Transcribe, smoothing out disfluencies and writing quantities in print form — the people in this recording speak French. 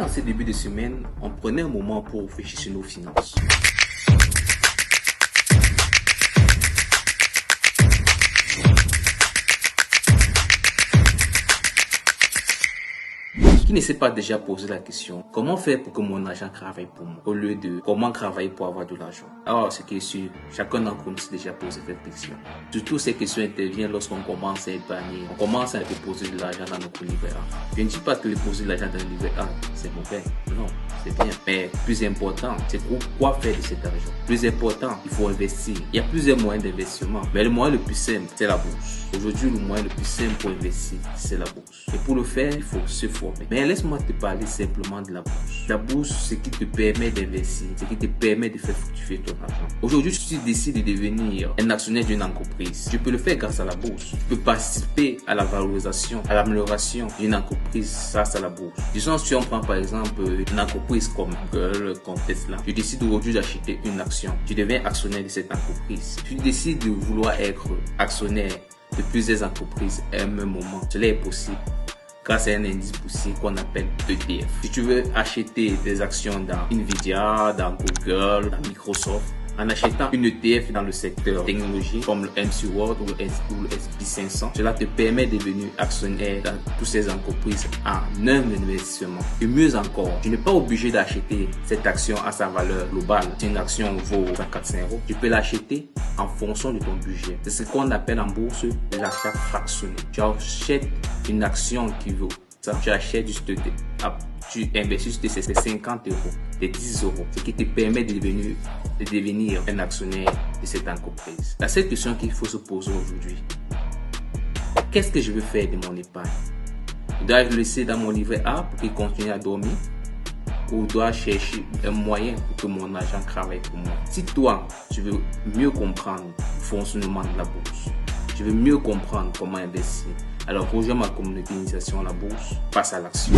En ce début de semaine, on prenait un moment pour réfléchir sur nos finances. Qui ne s'est pas déjà posé la question, comment faire pour que mon argent travaille pour moi, au lieu de comment travailler pour avoir de l'argent? Alors, ce qui est sûr, chacun d'entre nous s'est déjà posé cette question. Surtout, ces questions interviennent lorsqu'on commence à épargner, on commence à déposer de l'argent dans notre livret A. Je ne dis pas que déposer de l'argent dans le livret A, c'est mauvais. Non, c'est bien. Mais plus important, c'est quoi faire de cet argent. Plus important, il faut investir. Il y a plusieurs moyens d'investissement, mais le moyen le plus simple, c'est la bourse. Aujourd'hui, le moyen le plus simple pour investir, c'est la bourse. Et pour le faire, il faut se former. Mais laisse-moi te parler simplement de la bourse. La bourse, c'est ce qui te permet d'investir, ce qui te permet de faire fructifier ton argent. Aujourd'hui, si tu décides de devenir un actionnaire d'une entreprise, tu peux le faire grâce à la bourse. Tu peux participer à la valorisation, à l'amélioration d'une entreprise grâce à la bourse. Disons, si on prend par exemple une entreprise comme Google, comme Tesla, tu décides aujourd'hui d'acheter une action. Tu deviens actionnaire de cette entreprise. Tu décides de vouloir être actionnaire de plusieurs entreprises à un même moment. Cela est possible grâce à un indice boursier qu'on appelle ETF. Si tu veux acheter des actions dans Nvidia, dans Google, dans Microsoft, en achetant une ETF dans le secteur technologie comme le MC World ou le SP500, cela te permet de devenir actionnaire dans toutes ces entreprises en un investissement. Et mieux encore, tu n'es pas obligé d'acheter cette action à sa valeur globale. Si une action vaut 24 euros, tu peux l'acheter en fonction de ton budget. C'est ce qu'on appelle en bourse l'achat fractionné. Tu achètes une action qui vaut ça, tu achètes juste tu investis sur ces 50 euros, des 10 euros, ce qui te permet de devenir un actionnaire de cette entreprise. La seule question qu'il faut se poser aujourd'hui, qu'est-ce que je veux faire de mon épargne? Dois-je le laisser dans mon livret A pour qu'il continue à dormir? Ou dois-je chercher un moyen pour que mon argent travaille pour moi? Si toi, tu veux mieux comprendre le fonctionnement de la bourse, tu veux mieux comprendre comment investir, alors rejoins ma communauté d'initiation à la bourse, passe à l'action.